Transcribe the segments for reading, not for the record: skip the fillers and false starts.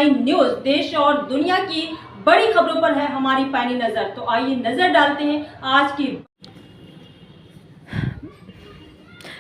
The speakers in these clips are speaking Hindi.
9 न्यूज। देश और दुनिया की बड़ी खबरों पर है हमारी पैनी नजर। तो आइए नजर डालते हैं आज की।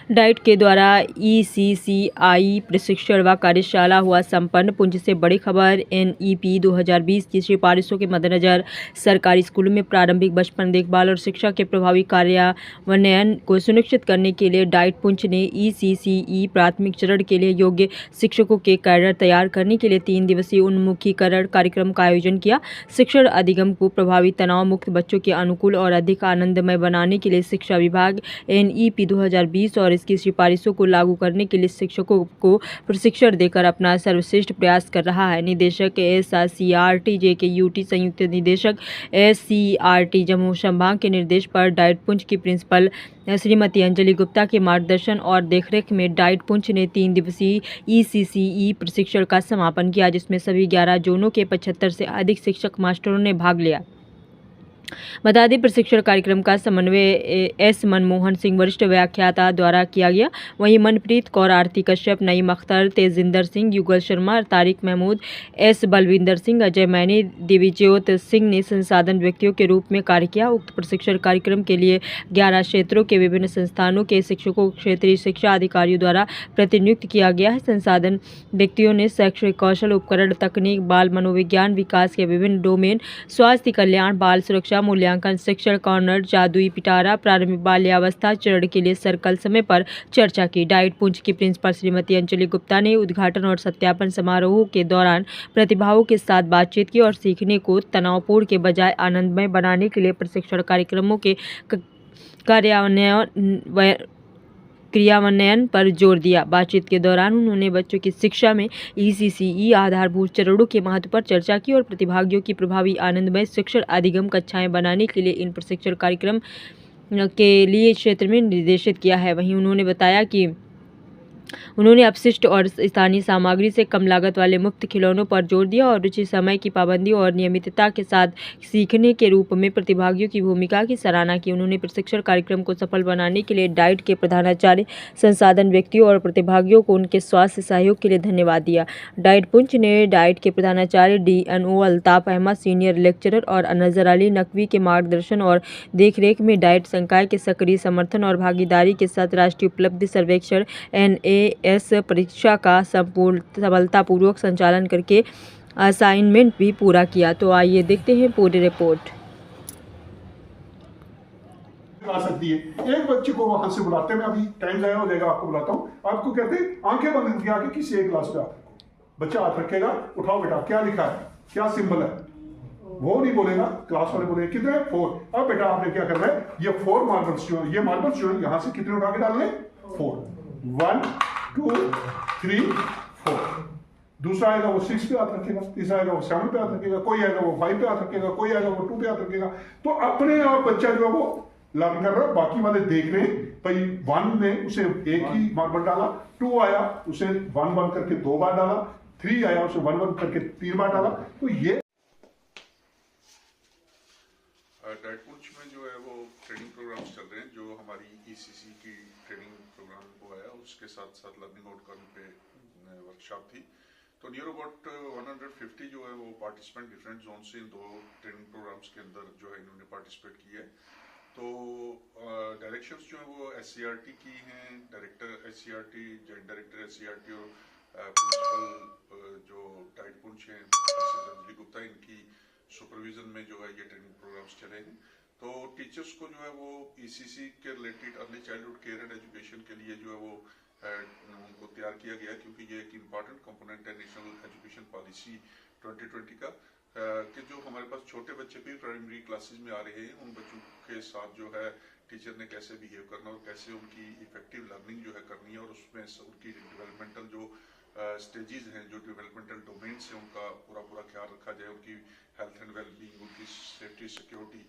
डाइट के द्वारा ECCI प्रशिक्षण व कार्यशाला हुआ संपन्न। पुंछ से बड़ी खबर। NEP 2020 की सिफारिशों के मद्देनजर सरकारी स्कूलों में प्रारंभिक बचपन देखभाल और शिक्षा के प्रभावी कार्यान्वयन को सुनिश्चित करने के लिए डाइट पुंछ ने ECCE प्राथमिक चरण के लिए योग्य शिक्षकों के कैडर तैयार करने के लिए 3 दिवसीय उन्मुखीकरण कार्यक्रम का आयोजन किया। शिक्षण अधिगम को प्रभावी, तनाव मुक्त, बच्चों के अनुकूल और अधिक आनंदमय बनाने के लिए शिक्षा विभाग NEP 2020 और इसकी सिफारिशों को लागू करने के लिए शिक्षकों को प्रशिक्षण देकर अपना सर्वश्रेष्ठ प्रयास कर रहा है। निदेशक SRCRT JKUT संयुक्त निदेशक SCRT जम्मू संभाग के निर्देश पर डाइट पुंछ की प्रिंसिपल श्रीमती अंजलि गुप्ता के मार्गदर्शन और देखरेख में डाइट पुंछ ने 3 दिवसीय ECCE प्रशिक्षण का समापन किया, जिसमें सभी 11 जोनों के 75 से अधिक शिक्षक मास्टरों ने भाग लिया। बता दें, प्रशिक्षण कार्यक्रम का समन्वय S मनमोहन सिंह वरिष्ठ व्याख्याता द्वारा किया गया। वहीं मनप्रीत कौर, आरती कश्यप, नईम अख्तर, तेजिंदर सिंह, युगल शर्मा, तारिक महमूद, S बलविंदर सिंह, अजय मैनी, दिव्यज्योत सिंह ने संसाधन व्यक्तियों के रूप में कार्य किया। उक्त प्रशिक्षण कार्यक्रम के लिए 11 क्षेत्रों के विभिन्न संस्थानों के शिक्षकों को क्षेत्रीय शिक्षा अधिकारियों द्वारा प्रतिनियुक्त किया गया है। संसाधन व्यक्तियों ने शैक्षणिक कौशल, उपकरण, तकनीक, बाल मनोविज्ञान विकास के विभिन्न डोमेन, स्वास्थ्य कल्याण, बाल सुरक्षा, मूल्यांकन, शिक्षण कॉर्नर, जादुई पिटारा, प्रारंभिक बाल्यावस्था चरण के लिए सर्कल समय पर चर्चा की। डाइट पुंछ की प्रिंसिपल श्रीमती अंजलि गुप्ता ने उद्घाटन और सत्यापन समारोह के दौरान प्रतिभागियों के साथ बातचीत की और सीखने को तनावपूर्ण के बजाय आनंदमय बनाने के लिए प्रशिक्षण कार्यक्रमों के क्रियान्वयन पर जोर दिया। बातचीत के दौरान उन्होंने बच्चों की शिक्षा में ECCE आधारभूत चरणों के महत्व पर चर्चा की और प्रतिभागियों की प्रभावी, आनंदमय शिक्षण अधिगम कक्षाएं बनाने के लिए इन प्रशिक्षण कार्यक्रम के लिए क्षेत्र में निर्देशित किया है। वहीं उन्होंने बताया कि उन्होंने अपशिष्ट और स्थानीय सामग्री से कम लागत वाले मुफ्त खिलौनों पर जोर दिया और रुचि, समय की पाबंदी और नियमितता के साथ सीखने के रूप में प्रतिभागियों की भूमिका की सराहना की। उन्होंने प्रशिक्षण कार्यक्रम को सफल बनाने के लिए डाइट के प्रधानाचार्य, संसाधन व्यक्तियों और प्रतिभागियों को उनके स्वास्थ्य सहयोग के लिए धन्यवाद दिया। डाइट पुंछ ने डाइट के प्रधानाचार्य DNO Altaf Ahmed, senior lecturer और नजर अली नकवी के मार्गदर्शन और देखरेख में डाइट संकाय के सक्रिय समर्थन और भागीदारी के साथ राष्ट्रीय उपलब्धि सर्वेक्षण NAS परीक्षा का सफलतापूर्वक संचालन करके असाइनमेंट भी पूरा किया। तो आइए देखते हैं पूरी रिपोर्ट। आ सकती है। एक बच्चे को वहां से बुलाते हैं, मैं अभी टाइम जाया हो जाएगा, आपको बुलाता हूँ। आपको कहते हैं आंखें बंद करके आके किसी एक क्लास पे हाथ रखो। बच्चा हाथ रखेगा, उठाओ बेटा, क्या लिखा है, क्या सिंबल है, वो नहीं बोलेगा, क्लास वाले बोलेंगे कितने 4। अब बेटा आपने क्या करना है, ये 4 मार्बल्स जो ये मार्बल्स जो यहाँ से कितने उठा के डालने 4, 1 2 3 4। दूसरा आएगा वो 6 पे हाथ रखेगा, तीसरा आएगा वो 7 पे हाथ रखेगा, कोई आएगा वो 5 पे हाथ रखेगा, कोई आएगा वो 2 पे हाथ रखेगा। तो अपने आप बच्चा जो है वो लर्न कर रहा है, बाकी वाले देख रहे हैं। भाई 1 ने उसे एक ही मार्बल डाला, 2 आया उसे 1 करके 2 बार डाला, 3 आया उसे 1 करके 3 बार डाला। तो ये डाइट पुंछ में जो है वो ट्रेनिंग प्रोग्राम्स चल रहे हैं, जो हमारी ECC की ट्रेनिंग प्रोग्राम को आया, उसके साथ साथ लर्निंग आउटकम पे वर्कशॉप थी। तो नियर अबाउट 150 जो है वो पार्टिसिपेंट डिफरेंट जोन से इन 2 ट्रेनिंग प्रोग्राम्स के अंदर जो है इन्होंने पार्टिसिपेट किया है। तो डायरेक्शंस जो है वो SCRT की हैं, director SCRT, joint director SCRT और प्रिंसिपल जो डाइट पुंछ हैं अंजलि गुप्ता, इनकी सुपरविजन में जो है ये ट्रेनिंग प्रोग्राम्स चले हैं। तो टीचर्स को जो है वो ECC के related early childhood care and education के लिए जो है वो उनको तैयार किया गया, क्योंकि ये एक इम्पॉर्टेंट कंपोनेंट है नेशनल एजुकेशन पॉलिसी 2020 का, कि जो हमारे पास छोटे बच्चे भी प्राइमरी क्लासेस में आ रहे हैं, उन बच्चों के साथ जो है टीचर ने कैसे बिहेव करना और कैसे उनकी इफेक्टिव लर्निंग जो है करनी है, और उसमें उनकी डेवलपमेंटल जो स्टेजेस हैं, जो डेवलपमेंटल डोमेन्स हैं, उनका पूरा ख्याल रखा जाए, उनकी हेल्थ एंड वेलबींग, उनकी सेफ्टी सिक्योरिटी,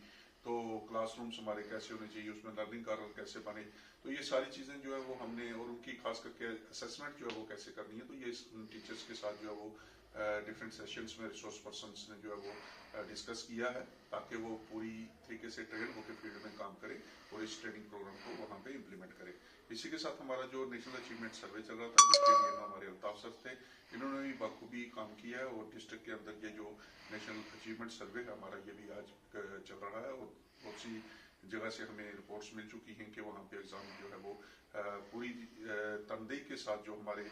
तो क्लासरूम्स हमारे कैसे होने चाहिए, उसमें लर्निंग कार्नर कैसे बने, तो ये सारी चीज़ें जो है वो हमने, और उनकी खास करके असेसमेंट जो है वो कैसे करनी है, तो ये टीचर्स के साथ जो है वो डिफरेंट सेशंस में रिसोर्स पर्सन्स ने जो है वो डिस्कस किया है, ताकि वो पूरी तरीके से ट्रेन होकर फील्ड में काम करे और इस ट्रेनिंग प्रोग्राम को वहाँ पे इम्प्लीमेंट करे। इसी के साथ हमारा जो नेशनल अचीवमेंट सर्वे चल रहा था, जिसके लिए हमारे अल्ताफ सर थे, इन्होंने भी बखूबी काम किया है और डिस्ट्रिक्ट के अंदर ये जो नेशनल अचीवमेंट सर्वे है हमारा, ये भी आज चल रहा है और बहुत सी जगह से हमें रिपोर्ट्स मिल चुकी हैं कि वहाँ पे एग्जाम जो है वो पूरी तनदेही के साथ जो हमारे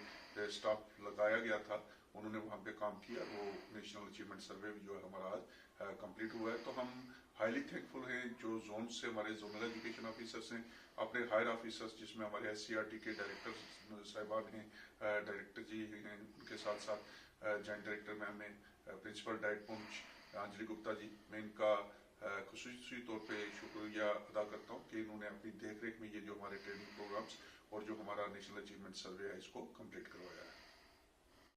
स्टाफ लगाया गया था उन्होंने वहाँ पे काम किया। वो नेशनल अचीवमेंट सर्वे जो है हमारा आज कंप्लीट हुआ है। तो हम हाईली थैंकफुल हैं जो जोन से हमारे जोनल एजुकेशन ऑफिसर्स हैं, अपने हायर ऑफिसर्स जिसमें हमारे SCRT के डायरेक्टर साहिबान हैं, डायरेक्टर जी हैं, उनके साथ साथ जॉइंट डायरेक्टर मैम हैं, प्रिंसिपल डाइट पुंछ अंजलि गुप्ता जी, मैं इनका खुसूसी तौर पे शुक्रिया अदा करता हूँ कि इन्होंने अपनी देखरेख में ये जो हमारे ट्रेनिंग प्रोग्राम्स और जो हमारा नेशनल अचीवमेंट सर्वे है इसको कंप्लीट करवाया है।